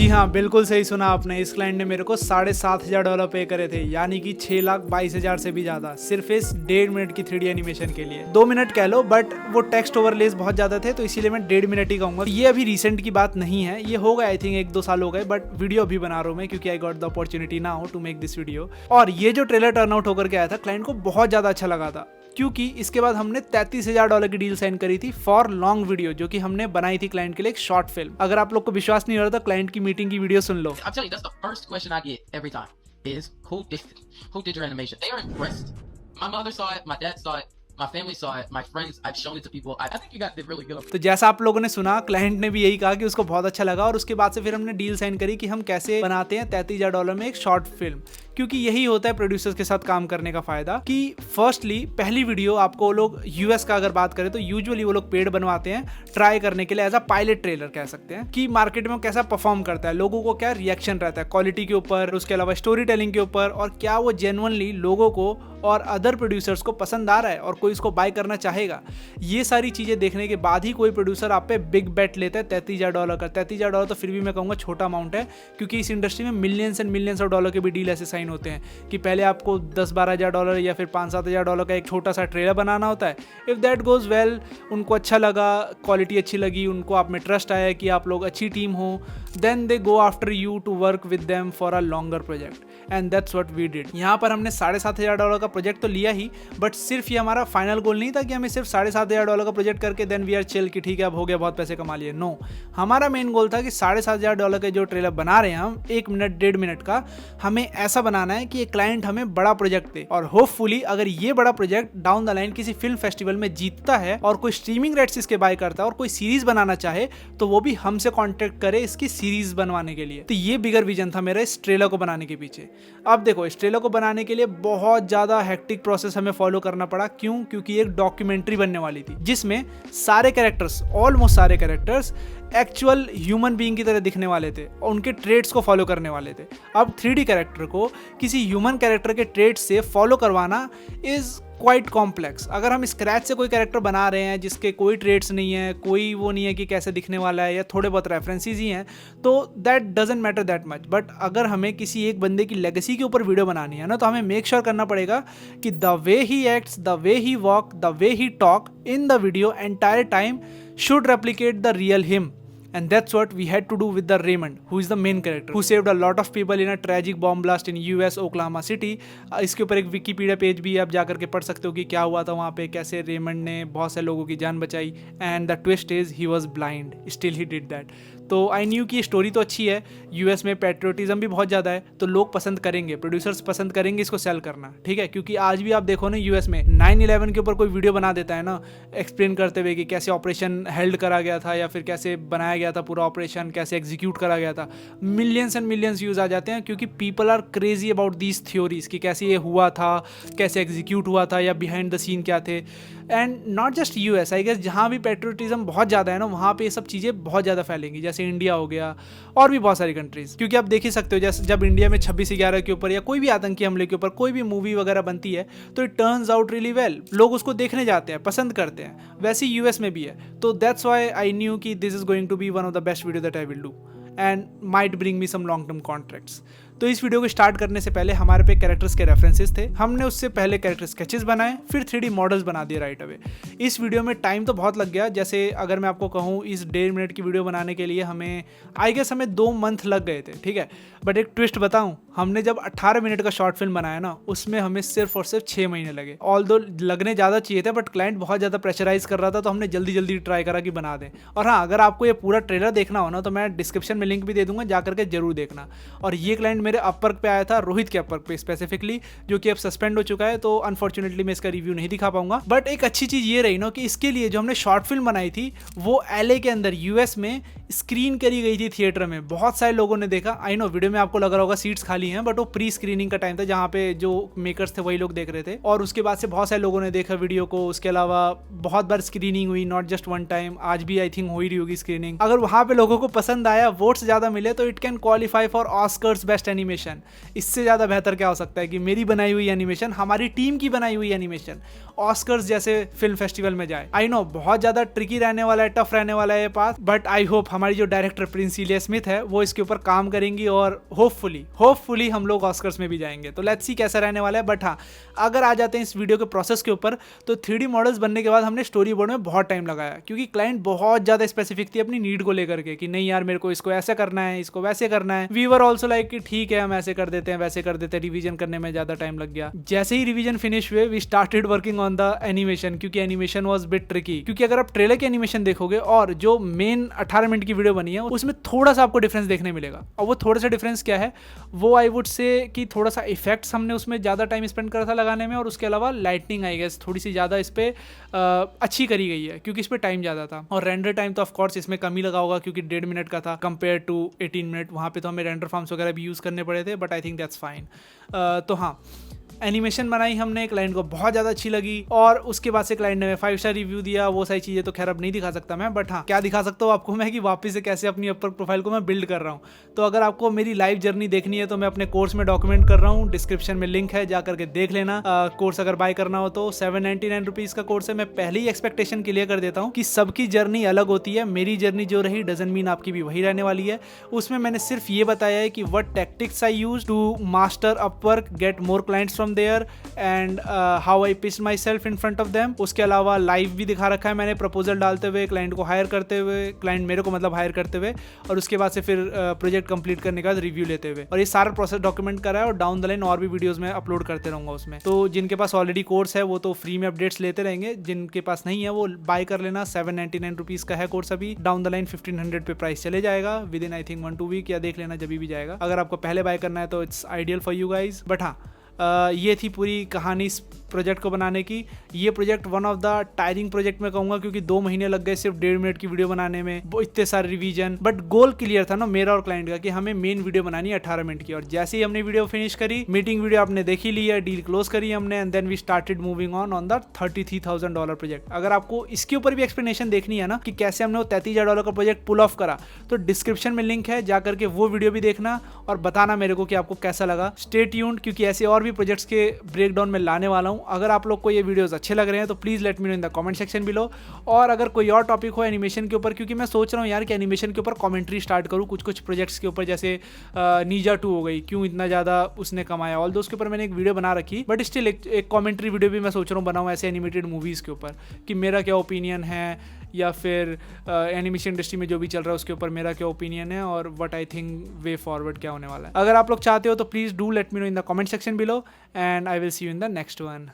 जी हाँ, बिल्कुल सही सुना आपने। इस क्लाइंट ने मेरे को $7,500 पे करे थे, यानी कि 6,22,000 से भी ज्यादा, सिर्फ इस 1.5 मिनट की 3D एनिमेशन के लिए। 2 मिनट कह लो, बट वो टेक्स्ट ओवरलेस बहुत ज्यादा थे, तो इसीलिए मैं 1.5 मिनट ही कहूंगा। ये अभी रिसेंट की बात नहीं है, ये हो गया आई थिंक 1-2 साल हो गए, बट वीडियो अभी बना रहा हूँ मैं, क्योंकि I got the opportunity now to make this video. और ये जो ट्रेलर टर्न आउट होकर के आया था, क्लाइंट को बहुत ज्यादा अच्छा लगा था, क्योंकि इसके बाद हमने $33,000 की डील साइन करी थी फॉर लॉन्ग वीडियो, जो कि हमने बनाई थी क्लाइंट के लिए एक शॉर्ट फिल्म। अगर आप लोग को विश्वास नहीं हो रहा तो क्लाइंट की मीटिंग की video soon low. I'm telling you, that's the first question I get every time is who did your animation? They are impressed. My mother saw it, my dad saw it, my family saw it, my friends, I've shown it to people. I think you guys did really good. तो जैसा आप लोगों ने सुना, client ने भी यही कहा कि उसको बहुत अच्छा लगा, और उसके बाद से फिर हमने डील साइन करी कि हम कैसे बनाते हैं $33,000 में एक शॉर्ट फिल्म। क्योंकि यही होता है प्रोड्यूसर्स के साथ काम करने का फायदा, कि फर्स्टली पहली वीडियो आपको लोग यूएस का अगर बात करें तो यूजुअली वो लोग पेड बनवाते हैं ट्राई करने के लिए, एज अ पायलट ट्रेलर कह सकते हैं, कि मार्केट में कैसा परफॉर्म करता है, लोगों को क्या रिएक्शन रहता है क्वालिटी के ऊपर, उसके अलावा स्टोरी टेलिंग के ऊपर, और क्या वो जेन्युइनली लोगों को और अदर प्रोड्यूसर्स को पसंद आ रहा है और कोई इसको बाय करना चाहेगा। ये सारी चीज़ें देखने के बाद ही कोई प्रोड्यूसर आप पे बिग बेट लेता है $33,000 का। $33,000 तो फिर भी मैं कहूँगा छोटा अमाउंट है, क्योंकि इस इंडस्ट्री में millions and millions of dollar के भी डील ऐसे साइन होते हैं कि पहले आपको $10-12,000 या फिर $5-7,000 का एक छोटा सा ट्रेलर बनाना होता है। इफ़ दैट गोज़ वेल, उनको अच्छा लगा, क्वालिटी अच्छी लगी, उनको आप में ट्रस्ट आया कि आप लोग अच्छी टीम हो, then they go after you to work with them for a longer project, and that's what we did. यहाँ पर हमने $7,500 का प्रोजेक्ट तो लिया ही, बट सिर्फ ये हमारा फाइनल गोल नहीं था कि हमें सिर्फ $7,500 का प्रोजेक्ट करके देन वी आर चिल कि ठीक है अब हो गया, बहुत पैसे कमा लिए। नो, हमारा मेन गोल था कि $7,500 के जो ट्रेलर बना रहे हैं हम 1 मिनट 1.5 मिनट का, हमें ऐसा बनाना है कि ये क्लाइंट हमें बड़ा प्रोजेक्ट दे, और होपफुली अगर ये बड़ा प्रोजेक्ट डाउन द लाइन किसी फिल्म फेस्टिवल में जीतता है और कोई स्ट्रीमिंग राइट्स इसके बाय करता है और कोई सीरीज बनाना चाहे, तो वो भी हमसे कॉन्टेक्ट करे इसकी सीरीज बनवाने के लिए। तो ये बिगर विजन था मेरा इस ट्रेलर को बनाने के पीछे। अब देखो, इस ट्रेलर को बनाने के लिए बहुत ज्यादा हेक्टिक प्रोसेस हमें फॉलो करना पड़ा। क्यों? क्योंकि एक डॉक्यूमेंट्री बनने वाली थी जिसमें सारे कैरेक्टर्स, ऑलमोस्ट सारे कैरेक्टर्स एक्चुअल ह्यूमन बीइंग की तरह दिखने वाले थे और उनके ट्रेड्स को फॉलो करने वाले थे। अब 3D कैरेक्टर को किसी ह्यूमन कैरेक्टर के ट्रेड्स से फॉलो करवाना इज क्वाइट कॉम्प्लेक्स। अगर हम स्क्रैच से कोई कैरेक्टर बना रहे हैं जिसके कोई ट्रेड्स नहीं है, कोई वो नहीं है कि कैसे दिखने वाला है, या थोड़े बहुत रेफरेंसेस ही हैं, तो that doesn't matter that much. But अगर हमें किसी एक बंदे की लेगेसी के ऊपर वीडियो बनानी है ना, तो हमें मेक श्योर करना पड़ेगा कि the way he acts, the way he walk, the way he talk in the video entire time should replicate the real him. And that's what we had to do with the Raymond, who is the main character, who saved a lot of people in a tragic bomb blast in US Oklahoma City. इसके ऊपर एक Wikipedia page भी आप जाकर के पढ़ सकते हो कि क्या हुआ था वहाँ पे, कैसे रेमंड ने बहुत से लोगों की जान बचाई। And the twist is he was blind, still he did that. तो आई न्यू कि स्टोरी तो अच्छी है, यूएस में पेट्रियोटिज्म भी बहुत ज़्यादा है, तो लोग पसंद करेंगे, प्रोड्यूसर्स पसंद करेंगे इसको सेल करना, ठीक है। क्योंकि आज भी आप देखो ना, यूएस में 9/11 के ऊपर कोई वीडियो बना देता है ना, एक्सप्लेन करते हुए कि कैसे ऑपरेशन हेल्ड करा गया था, या फिर कैसे बनाया गया था पूरा ऑपरेशन, कैसे एग्जीक्यूट करा गया था, मिलियंस एंड मिलियंस व्यूज आ जाते हैं, क्योंकि people are crazy about these theories कि कैसे ये हुआ था, कैसे एग्जीक्यूट हुआ था, या बिहाइंड द सीन क्या थे। And not just US, I guess जहाँ भी पेट्रियोटिज्म बहुत ज़्यादा है ना, वहाँ पे ये सब चीज़ें बहुत ज़्यादा फैलेंगी, जैसे इंडिया हो गया और भी बहुत सारी कंट्रीज। क्योंकि आप देख ही सकते हो, जैसे जब इंडिया में 26/11 के ऊपर या कोई भी आतंकी हमले के ऊपर कोई भी मूवी वगैरह बनती है, तो it turns out really well, लोग उसको देखने जाते हैं, पसंद करते हैं। वैसे ही यूएस में भी है। तो दैट्स व्हाई आई न्यू कि this is going to be one of the best video that I will do and might bring me some long term contracts. तो इस वीडियो को स्टार्ट करने से पहले हमारे पे कैरेक्टर्स के रेफरेंसेस थे, हमने उससे पहले कैरेक्टर स्केचेस बनाए, फिर 3D मॉडल्स बना दिए राइट अवे। इस वीडियो में टाइम तो बहुत लग गया, जैसे अगर मैं आपको कहूँ इस 1.5 मिनट की वीडियो बनाने के लिए हमें आई गेस हमें 2 मंथ लग गए थे, ठीक है। बट एक ट्विस्ट बताऊँ, हमने जब 18 मिनट का शॉर्ट फिल्म बनाया ना, उसमें हमें सिर्फ और सिर्फ 6 महीने लगे। ऑल्दो लगने ज़्यादा चाहिए थे, बट क्लाइंट बहुत ज़्यादा प्रेशराइज कर रहा था, तो हमने जल्दी जल्दी ट्राई करा कि बना दें। और हाँ, अगर आपको ये पूरा ट्रेलर देखना हो ना, तो मैं डिस्क्रिप्शन में लिंक भी दे दूंगा, जाकर के जरूर देखना। और ये क्लाइंट मेरे अपवर्क पे आया था, रोहित के अपवर्क पे स्पेसिफिकली, जो कि अब सस्पेंड हो चुका है, तो अनफॉर्चुनेटली मैं इसका रिव्यू नहीं दिखा पाऊंगा। बट एक अच्छी चीज़ ये रही ना कि इसके लिए जो हमने शॉर्ट फिल्म बनाई थी, वो LA के अंदर यूएस में स्क्रीन करी गई थी थिएटर में। बहुत सारे लोगों ने देखा। आई नो वीडियो में आपको लग रहा होगा सीट्स खाली हैं, बट वो प्री स्क्रीनिंग का टाइम था, जहाँ पे जो मेकर्स थे वही लोग देख रहे थे। और उसके बाद से बहुत सारे लोगों ने देखा वीडियो को। उसके अलावा बहुत बार स्क्रीनिंग हुई, नॉट जस्ट वन टाइम। आज भी आई थिंक हो ही रही होगी स्क्रीनिंग। अगर वहाँ पे लोगों को पसंद आया, वोट्स ज़्यादा मिले, तो it can qualify for Oscars best animation, इससे ज़्यादा बेहतर क्या हो सकता है कि मेरी बनाई हुई एनिमेशन, हमारी टीम की बनाई हुई एनिमेशन ऑस्कर्स जैसे फिल्म फेस्टिवल में जाए। आई नो बहुत ज़्यादा ट्रिकी रहने वाला है, टफ रहने वाला है ये पास, बट आई होप हमारी जो डायरेक्टर प्रिंस इलिया स्मिथ है वो इसके ऊपर काम करेंगी और होपफुली हम लोग ऑस्कर्स में भी जाएंगे। तो लेट्स सी कैसा रहने वाला है। बट हाँ, अगर आ जाते हैं इस वीडियो के प्रोसेस के ऊपर, तो 3D मॉडल्स बनने के बाद हमने स्टोरी बोर्ड में बहुत टाइम लगाया, क्योंकि क्लाइंट बहुत ज़्यादा स्पेसिफिक थी अपनी नीड को लेकर के कि नहीं यार मेरे को इसको ऐसे करना है, इसको वैसे करना है। वी वर ऑल्सो लाइक कि ठीक है हम ऐसे कर देते हैं, वैसे कर देते हैं। रिवीजन करने में ज़्यादा टाइम लग गया। जैसे ही रिवीजन फिनिश हुए, we started working on the animation, क्योंकि एनिमेशन वाज बिट ट्रिकी। क्योंकि अगर आप ट्रेलर की एनिमेशन देखोगे और जो मेन 18 मिनट की वीडियो बनी है उसमें थोड़ा सा आपको डिफरेंस देखने मिलेगा। और वो थोड़ा सा डिफरेंस क्या है, वो आई वुड से कि थोड़ा सा इफेक्ट्स हमने उसमें ज़्यादा टाइम स्पेंड करा था लगाने में, और उसके अलावा लाइटनिंग आई गेस थोड़ी सी ज़्यादा इस पर अच्छी करी गई है, क्योंकि इस पर टाइम ज़्यादा था। और रेंडर टाइम तो ऑफकोर्स इसमें कम ही लगा होगा, क्योंकि 1.5 मिनट का था कंपेयर टू 18 मिनट। वहाँ पे तो हमें रेंडर फार्म्स वगैरह भी यूज़ करने पड़े थे, but I think that's fine. तो हाँ, एनिमेशन बनाई हमने, क्लाइंट को बहुत ज़्यादा अच्छी लगी, और उसके बाद से क्लाइंट ने 5 स्टार रिव्यू दिया। वो सारी चीज़ें तो खैर अब नहीं दिखा सकता मैं, बट हाँ क्या दिखा सकता हूँ आपको मैं कि वापस से कैसे अपनी अपर प्रोफाइल को मैं बिल्ड कर रहा हूँ। तो अगर आपको मेरी लाइव जर्नी देखनी है तो मैं अपने कोर्स में डॉक्यूमेंट कर रहा हूँ, डिस्क्रिप्शन में लिंक है, जा करके देख लेना। कोर्स अगर बाय करना हो तो 799 रुपीज़ का कोर्स है। मैं पहले ही एक्सपेक्टेशन क्लियर कर देता हूँ कि सबकी जर्नी अलग होती है। मेरी जर्नी जो रही डजंट मीन आपकी भी वही रहने वाली है। उसमें मैंने सिर्फ ये बताया है कि what tactics I use to master Upwork, get more clients from there, and how I pitch myself in front of them. उसके अलावा लाइव भी दिखा रखा है मैंने, प्रपोजल डालते हुए, क्लाइंट को हायर करते हुए, क्लाइंट मेरे को मतलब हायर करते हुए, और उसके बाद से फिर प्रोजेक्ट कंप्लीट करने के बाद रिव्यू लेते हुए। और ये सारा प्रोसेस डॉक्यूमेंट करा है, और डाउन द लाइन और भी वीडियोस में अपलोड करते रहूंगा उसमें। तो जिनके पास ऑलरेडी कोर्स है वो तो फ्री में अपडेट्स लेते रहेंगे, जिनके पास नहीं है वो बाय कर लेना। 799 रुपीज़ का है कोर्स। अभी डाउन द लाइन 1500 पे प्राइस चले जाएगा within I think 1-2 week, या देख लेना जब भी जाएगा। अगर आपको पहले बाय करना है तो it's ideal for you guys. But हाँ, ये थी पूरी कहानी इस प्रोजेक्ट को बनाने की। ये project one of the tiring project में कहूँगा, क्योंकि 2 महीने लग गए सिर्फ 1.5 मिनट की वीडियो बनाने में, वो इतने सारे रिवीजन। बट गोल क्लियर था ना मेरा और क्लाइंट का कि हमें मेन वीडियो बनानी है 18 मिनट की। और जैसे ही हमने वीडियो फिनिश करी, मीटिंग वीडियो आपने देखी ली है, डील क्लोज करी हमने, and then we started moving on the $33,000 project. अगर आपको इसके ऊपर भी एक्सप्लेनेशन देखनी है ना कि कैसे हमने वो $33,000 का प्रोजेक्ट पुल ऑफ करा, तो डिस्क्रिप्शन में लिंक है, जाकर के वो वीडियो भी देखना और बताना मेरे को कि आपको कैसा लगा। स्टे ट्यून्ड, क्योंकि ऐसे और भी प्रोजेक्ट्स के ब्रेकडाउन में लाने वाला हूँ। अगर आप लोग को ये वीडियोस अच्छे लग रहे हैं तो please let me know in the comment section below. और अगर कोई और टॉपिक हो एनिमेशन के ऊपर, क्योंकि मैं सोच रहा हूँ यार कि एनिमेशन के ऊपर कमेंट्री स्टार्ट करूँ कुछ प्रोजेक्ट्स के ऊपर, जैसे नींजा 2 हो गई, क्यों इतना ज़्यादा उसने कमाया। ऑल दो उसके ऊपर मैंने एक वीडियो बना रखी, बट स्टिल एक कमेंट्री वीडियो भी मैं सोच रहा हूँ बनाऊँ ऐसे एनिमेटेड मूवीज़ के ऊपर, कि मेरा क्या ओपिनियन है, या फिर एनिमेशन इंडस्ट्री में जो भी चल रहा है उसके ऊपर मेरा क्या ओपिनियन है, और what I think way forward क्या होने वाला है। अगर आप लोग चाहते हो तो please do let me know in the comment section below, and I will see you in the next one.